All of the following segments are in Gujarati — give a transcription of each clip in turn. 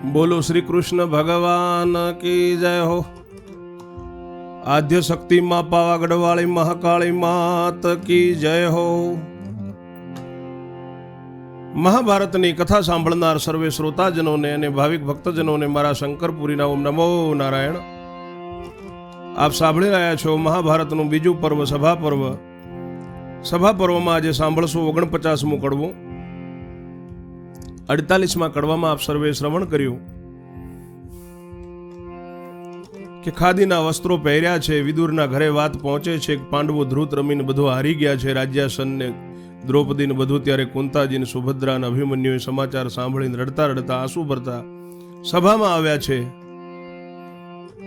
બોલો શ્રી કૃષ્ણ ભગવાન કી જય હો। આદ્ય શક્તિ માં પાવાગઢ વાળી મહાકાળી માત કી જય હો। મહાભારતની કથા સાંભળનાર સર્વે શ્રોતાજનોને અને ભાવિક ભક્તજનોને મારા શંકરપુરીના ઓમ નમો નારાયણ। આપ સાંભળી રહ્યા છો મહાભારતનું બીજું પર્વ સભા પર્વ। સભા પર્વમાં આજે સાંભળશું 49મું કડવું। 48મા કડવામાં આપ સર્વે શ્રવણ કર્યું કે ખાદીના વસ્ત્રો પહેર્યા છે, વિદુરના ઘરે વાત પહોંચે છે કે પાંડવો ધ્રુત રમીને બધું હારી ગયા છે, રાજ્યાસનને દ્રૌપદીને બધું। ત્યારે કુંતાજીને સુભદ્રા અને અભિમન્યુએ સમાચાર સાંભળીને રડતા રડતા આંસુ ભરતા સભામાં આવ્યા છે।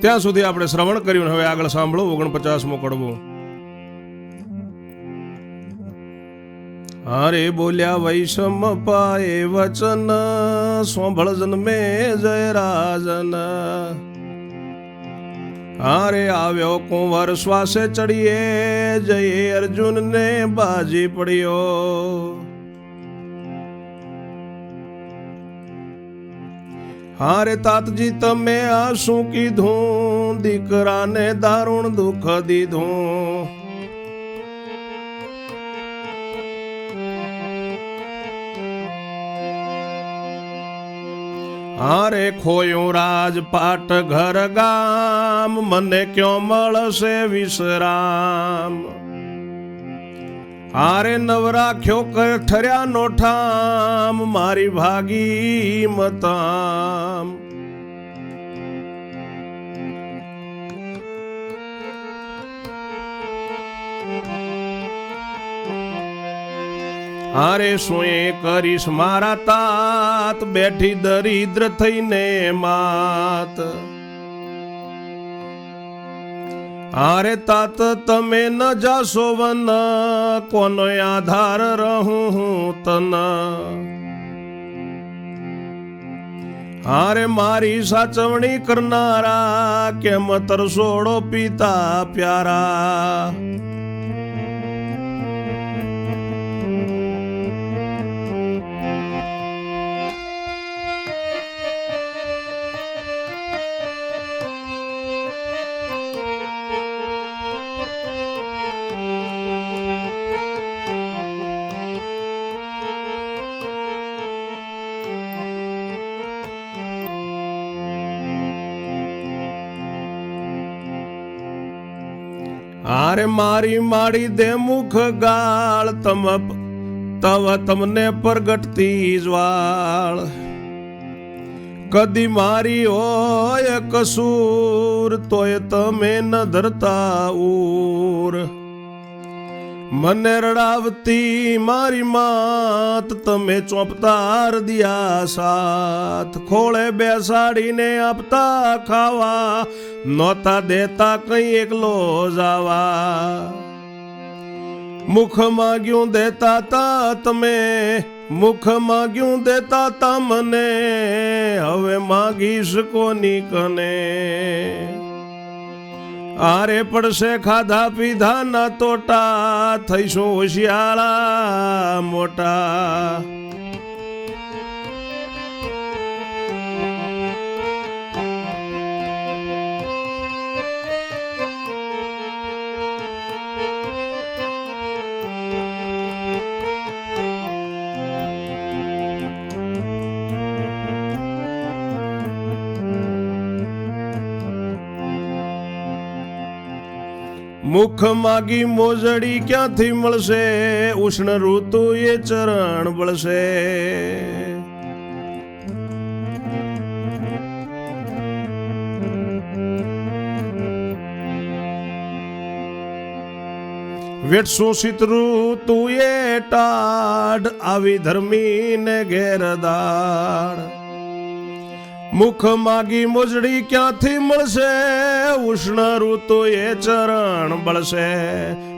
ત્યાં સુધી આપણે શ્રવણ કર્યું। હવે આગળ સાંભળો 49મો કડવો। હારે બોલ્યા વૈષમ પાએ વચન, સોંભળ જન્મે જય રાજન। હારે આવ્યો કુંવર શ્વાસે ચડીએ, જય અર્જુન ને બાજી પડ્યો। હારે તાતજી તમે આ શું કીધું, દીકરાને દારૂણ દુઃખ દીધું। હારે ખોયું રાજપાટ ઘર ગામ, મને ક્યો મળશે વિશ્રામ। હારે નવરાખ્યો ઠર્યા નો ઠામ, મારી ભાગી મતામ। હારે શું કરીશ મારા તાત, બેઠી દરિદ્ર થઈને માત। હારે તાત તમે ન જાશો વન, કોનો આધાર રહું હું તન। હારે મારી સાચવણી કરનારા, કેમ તરસોડો પિતા પ્યારા। હારે મારી માડી દે મુખ ગાળ, તવ તમને પ્રગટતી જ્વાળ। કદી મારી હોય કસૂર, તોય તમે ન ધરતા ઉર। મને રડાવતી મારી માત, તમે ચોંપતા દિયા સાથ। ખોળે બેસાડીને આપતા ખાવા, નહોતા દેતા કઈ એકલો જાવા। મુખ માગ્યું દેતા તા તમે, મુખ માગ્યું દેતા તા મને, હવે માગીશ કોની કને। આરે પડશે ખાધા પીધા ના તોટા, થઈશું હોશિયાળા મોટા। મુખ માગી મોજડી ક્યાંથી મળશે, ઉષ્ણ ઋતુ એ ચરણ બળશે। વેઠશું શીત ઋતુ એ ટાઢ, આવી ધર્મી ને ઘેરદાડ। મુખ માગી મોજડી ક્યાંથી મળશે, ઉષ્ણ ઋતુ એ ચરણ બળશે।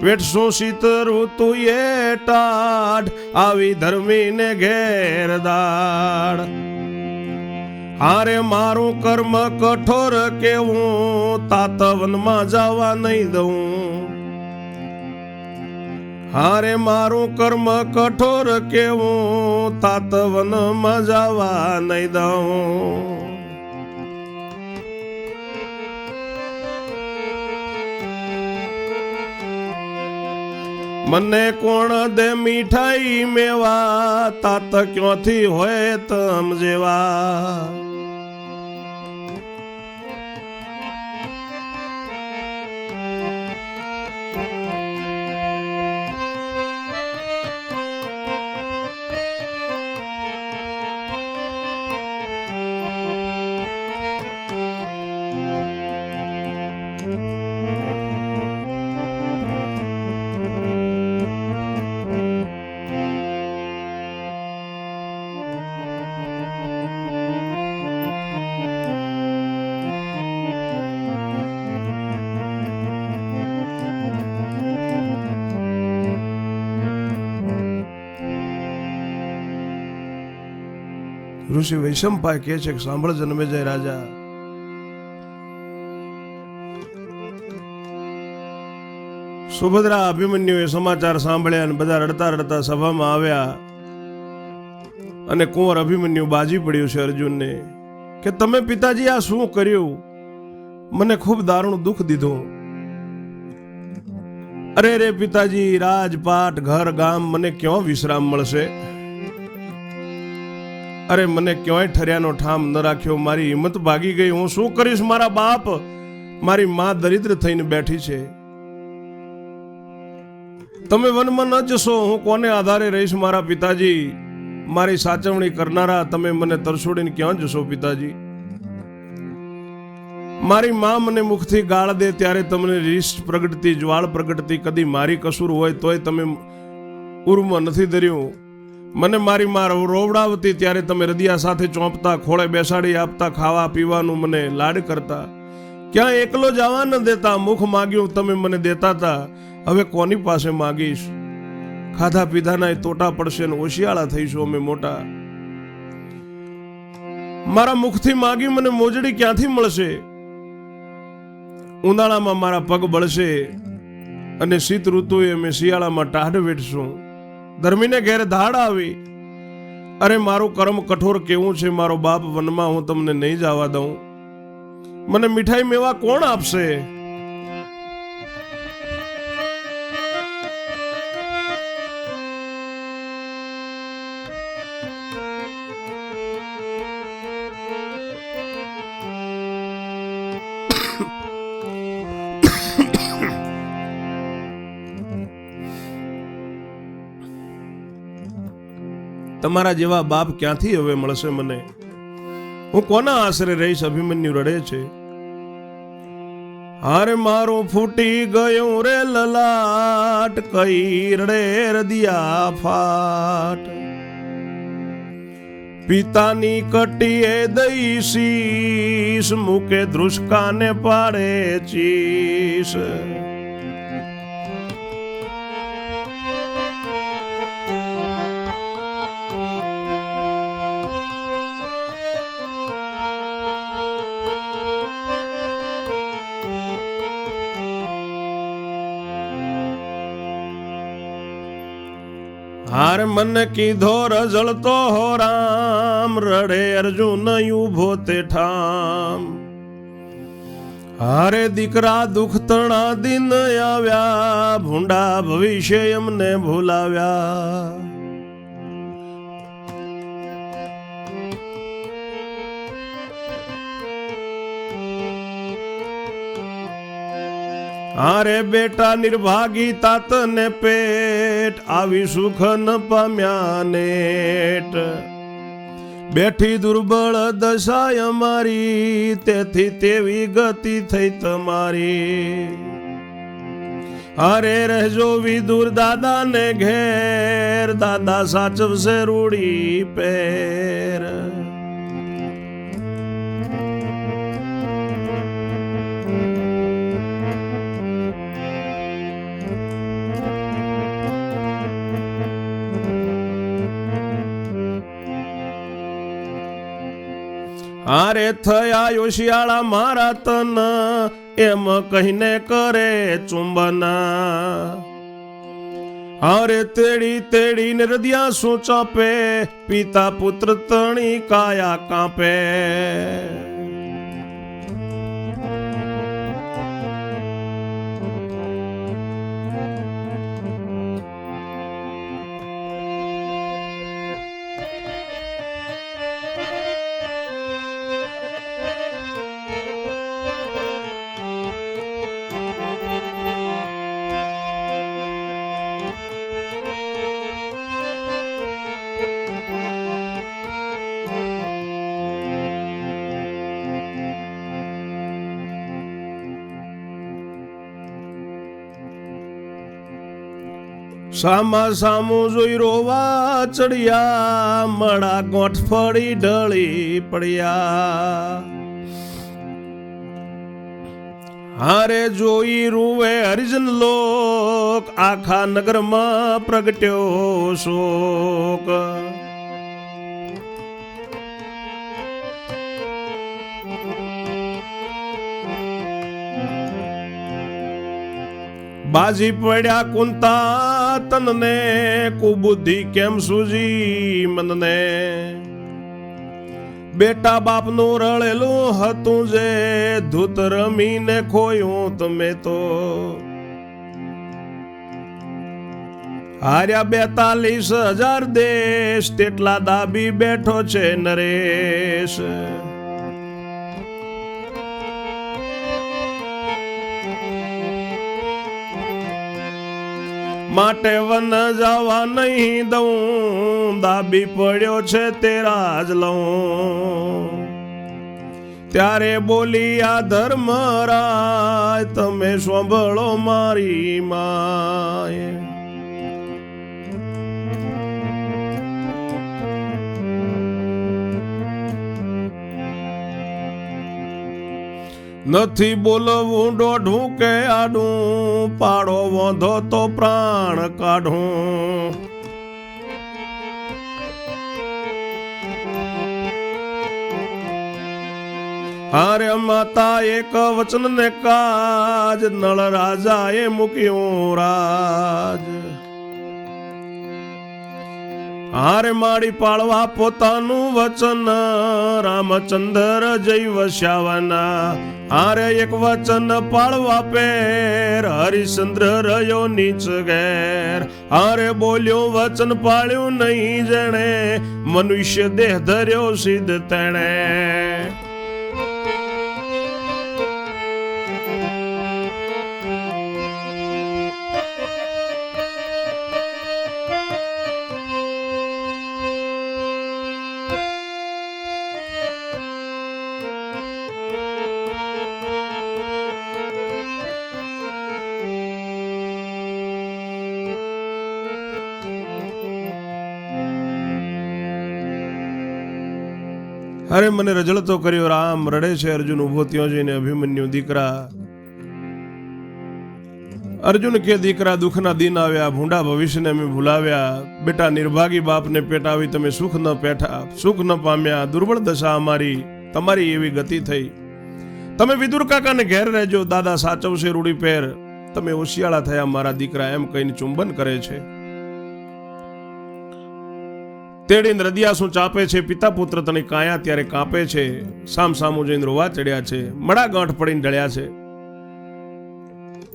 વેઠશું શીત ઋતુ એ ટાઢ, આવી ધર્મીને ઘેરદાડ। હારે મારું કર્મ કઠોર કેવું, તાતવનમાં જવા નહીં દઉં। હારે મારું કર્મ કઠોર કેવું, તાત વનમાં જવા નહીં દઉં. મને કોણ દે મીઠાઈ મેવા, તાત ક્યોથી હોય તમ જેવા. ઋષિ વૈશંપાય કહે છે કે સાંભળ જન્મેજય રાજા, સુભદ્રા અભિમન્યુએ સમાચાર સાંભળ્યા અને બધા રડતા રડતા સભામાં આવ્યા અને કુંવર અભિમન્યુ બાજી પડ્યું છે અર્જુનને કે તમે પિતાજી આ શું કર્યું, મને ખૂબ દારૂણ દુઃખ દીધું. અરે રે પિતાજી, રાજપાટ ઘર ગામ મને ક્યાં વિશ્રામ મળશે? અરે મને ક્યાંય ઠર્યાનો ઠામ ન રાખ્યો, મારી હિંમત ભાગી ગઈ. હું શું કરીશ? મારા બાપ, મારી માં દરિદ્ર થઈને બેઠી છે. તમે વનમાં ન જશો, હું કોને આધારે રહીશ? મારા પિતાજી, મારી સાચવણી કરનારા, તમે મને તરછોડીને ક્યાં જશો પિતાજી? મારી માં મને મુખથી ગાળ દે ત્યારે તમને રીસ પ્રગટતી, જ્વાળ પ્રગટતી. કદી મારી કસૂર હોય તોય તમે ઉરમાં નથી ધર્યું. મને મારી માં રોવડાવતી ત્યારે તમે હૃદયા સાથે ચોંપતા, ખોળે બેસાડી આપતા, ખાવા પીવાનું મને લાડ કરતા. ક્યાં એકલો જવા ન દેતા. મુખ માગ્યું તમે મને દેતા હતા, હવે કોની પાસે માગીશ? ખાધા પીધાના તોટા પડશે ને ઓશિયાળા થઈશું અમે મોટા. મારા મુખથી માગી મને મોજડી ક્યાંથી મળશે? ઉનાળામાં મારા પગ બળશે અને શીત ઋતુએ અમે શિયાળામાં ટાઢ વેઠશું. ધર્મીને ઘેર ધાડ આવી. અરે મારું કર્મ કઠોર કેવું છે મારો બાપ, વનમાં હું તમને નહીં જવા દઉં. મને મીઠાઈ મેવા કોણ આપશે? તમારા જેવા બાપ ક્યાંથી હવે મળશે મને? હું કોના આશરે રહીશ? અભિમન્યુ રડે છે. હારે મારું ફૂટી ગયું રે લલાટ, કઈ રડે રદિયા ફાટ. પિતાની કટીએ દઈ શીશ, મૂકે ધ્રુસકાને પાડે ચીસ. હાર મન કીધો રઝળતો હો રામ, રડે અર્જુન ઉભો તે ઠામ. હારે દીકરા દુઃખ તણા દિન આવ્યા, ભૂંડા ભવિષ્ય એમને ભૂલાવ્યા. હારે બેટા નિર્ભાગી તાત ને પેટ, આવી સુખ ન પામ્યા નેટ. બેઠી દુર્બળ દશાય અમારી, તેથી તેવી ગતિ થઈ તમારી. હારે રહેજો વિદુર દાદા ને ઘેર, દાદા સાચવશે રૂડી પેર. હારે થયા યોશિયાળા મારા તન, એમ કહીને કરે ચુંબન. અરે તેડી તેડીને હૃદયા શું ચાપે, પિતા પુત્ર તણી કાયા કાપે. સામા સામું જોઈ રોવા ચડ્યા, મળા ગોઠ ફળી ઢળી પડ્યા. હારે જોઈ રૂવે હરિજન લોક, આખા નગરમાં પ્રગટ્યો શોક. બાજી પડ્યા કુંતા તનને, કુબુદ્ધિ કેમ સૂજી મનને. બેટા બાપનું રળેલું હતું જે, ધૂત રમીને ખોયું તમે તો. હાર્યા 42,000 દેશ, તેટલા દાબી બેઠો છે નરેશ. માટે વન જવા નહીં દઉં, દાબી પડ્યો છે તેરા જ લઉં. ત્યારે બોલી આ ધર્મરાય, તમે સાંભળો મારી માય. નથી બોલવું દોઢું કે આડું, પાડો વાંધો તો પ્રાણ કાઢું. હારે માતા એક વચન ને કાજ, નળ રાજાએ મૂક્યું રાજ. હારે માડી પાળવા પોતાનું વચન, રામચંદ્ર જય વસ્યાવાના. હારે એક વચન પાળવા પેર, હરિશ્ચંદ્ર રહ્યો નીચ ઘેર. હારે બોલ્યો વચન પાળ્યું નહીં જેણે, મનુષ્ય દેહ ધર્યો સિદ્ધ તેણે. અરે મને રજળતો કર્યો રામ, રડે છે અર્જુન ઉભો ત્યાં જઈને અભિમન્યુ દીકરા. અર્જુન કે દીકરા દુઃખના દિન આવ્યા, ભૂંડા ભવિષ્યને અમે ભૂલાવ્યા. બેટા નિર્ભાગી બાપને પેટાવી તમે સુખ ન પામ્યા. દુર્બળ દશા અમારી, તમારી એવી ગતિ થઈ. તમે વિદુર કાકાને ઘેર રહેજો, દાદા સાચવશે રૂડી પેર. તમે હોશિયાળા થયા મારા દીકરા, એમ કહીને ચુંબન કરે છે. તેડીને હૃદયા શું ચાપે છે, પિતા પુત્ર તને કાયા ત્યારે કાપે છે. સામ સામું જઈને રોવા ચડ્યા છે, મડા ગાંઠ પડીને ઢળ્યા છે.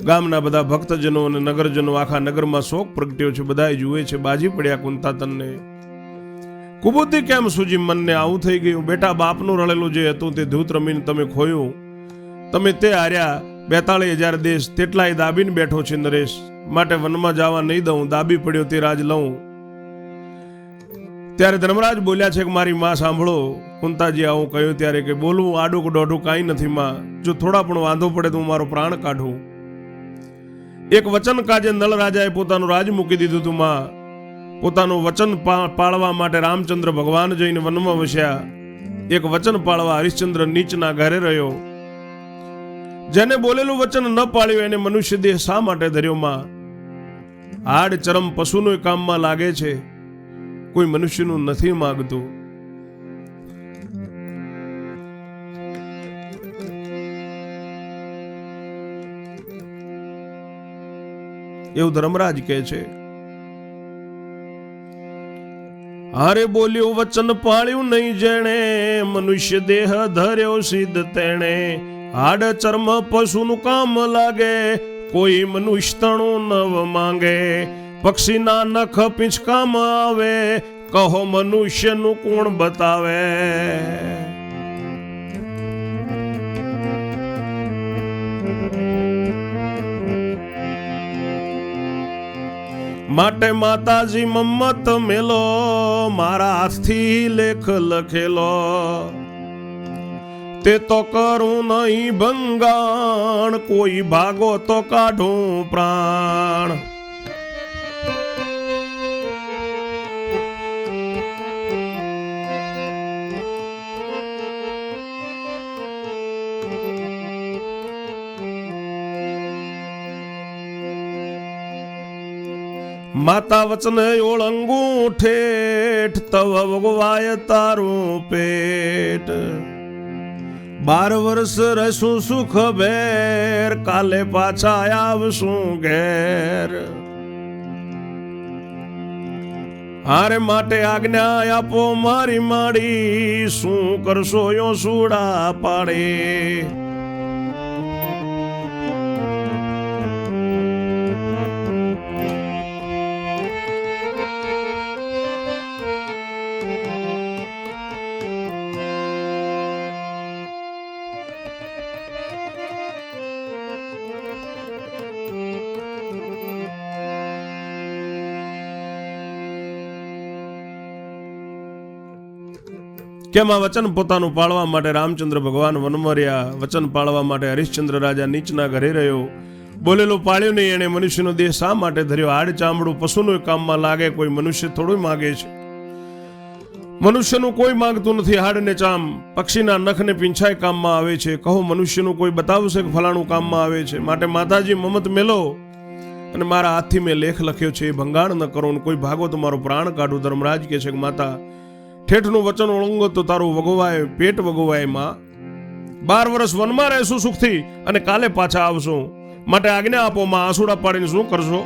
ગામના બધા ભક્તજનો અને નગરજનો, આખા નગરમાં શોક પ્રગટ્યો છે. બધાય જુએ છે, બાજી પડ્યા કુંતાતનને. કુબુદ્ધિ કેમ સૂજી મનને, આવું થઈ ગયું. બેટા બાપનું રળેલું જે હતું તે ધૂત રમીને તમે ખોયું. તમે તે હાર્યા 42,000 દેશ, તેટલાય દાબીને બેઠો છે નરેશ. માટે વનમાં જવા નહીં દઉં, દાબી પડ્યો તે રાજ લઉં. ત્યારે ધર્મરાજ બોલ્યા છે કે મારી માં સાંભળો. કુંતાજી આવું કહ્યું ત્યારે કે બોલવું આડું કે દોઢું કાંઈ નથી માં. જો થોડા પણ વાંધો પડે તો હું મારો પ્રાણ કાઢું. એક વચન કાજે નળ રાજાએ પોતાનું રાજ મૂકી દીધું હતું માં. પોતાનું વચન પાળવા માટે રામચંદ્ર ભગવાન જઈને વનમાં વસ્યા. એક વચન પાળવા હરિશ્ચંદ્ર નીચના ઘરે રહ્યો. જેને બોલેલું વચન ન પાળ્યું એને મનુષ્ય દેહ શા માટે ધર્યો માં? હાડ ચરમ પશુનું કામમાં લાગે છે, કોઈ મનુષ્યનું નથી માગતું. એવું ધર્મરાજ કહે છે. હારે બોલ્યું વચન પાળ્યું નહીં જેણે, મનુષ્ય દેહ ધર્યો સિદ્ધ તેણે. હાડ ચર્મ પશુનું કામ લાગે, કોઈ મનુષ્ય તણું નવ માંગે. પક્ષીના નખ પીંચકામ આવે, કહો મનુષ્યનું કોણ બતાવે. માટે માતાજી મમ્મત મેલો, મારા હાથથી લેખ લખેલો. તે તો કરું નહીં ભંગાણ, કોઈ ભાગો તો કાઢું પ્રાણ. માતા વચન ઓળંગું ઠેઠ, તવ ભગવાય તારું પેટ. 12 વર્ષ રહેશું સુખ ભેર, કાલે પાછા આવશું ઘેર. હારે માટે આજ્ઞા આપો મારી માડી, શું કરશો યો સુડા પાડે. કેમ આ વચન પોતાનું પાળવા માટે રામચંદ્ર ભગવાન વનમાં રહ્યા. વચન પાળવા માટે હરિશ્ચંદ્ર રાજા નીચના ઘરે રહ્યો. બોલેલું પાળ્યું નહીં એણે, મનુષ્યનો દેહ શા માટે ધર્યો. હાડ ચામડું પશુનું કામમાં લાગે, કોઈ મનુષ્ય થોડું માગે છે. મનુષ્યનું કોઈ માંગતું નથી. હાડ ને ચામ પક્ષીના નખ ને પીંછાય કામમાં આવે છે. કહો મનુષ્યનું કોઈ બતાવશે કે ફલાણું કામમાં આવે છે. માટે માતાજી મમત મેલો, અને મારા હાથથી મેં લેખ લખ્યો છે, ભંગાણ ન કરો. કોઈ ભાગો તો મારો પ્રાણ કાઢું. ધર્મરાજ કહે છે કે માતા, ઠેઠનું વચન ઓળંગો તો તારું વગોવાય પેટ વગોવાય. માં 12 વર્ષ વનમાં રહેશું સુખથી, અને કાલે પાછા આવશું. માટે આજ્ઞા આપો માં, આસુડા પાડીને શું કરશો.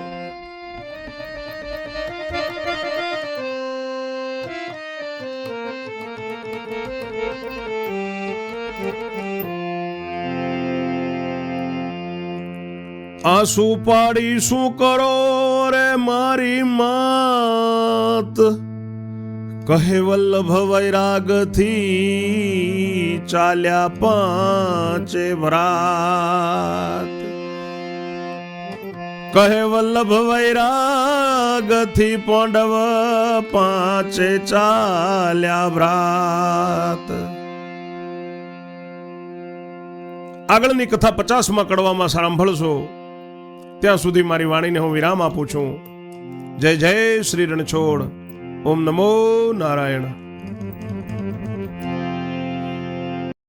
આંસુ પાડી શું કરો રે મારી માત. કહે વલ્લભ વૈરાગથી ચાલ્યા 5 ભ્રાત. કહે વલ્લભ વૈરાગથી પાંડવ 5 ચાલ્યા ભ્રાત. આગળની કથા 50માં કડવામાં સાંભળશો. ત્યાં સુધી મારી વાણીને હું વિરામ આપું છું. જય જય શ્રી રણછોડ. ઓમ નમો નારાયણ.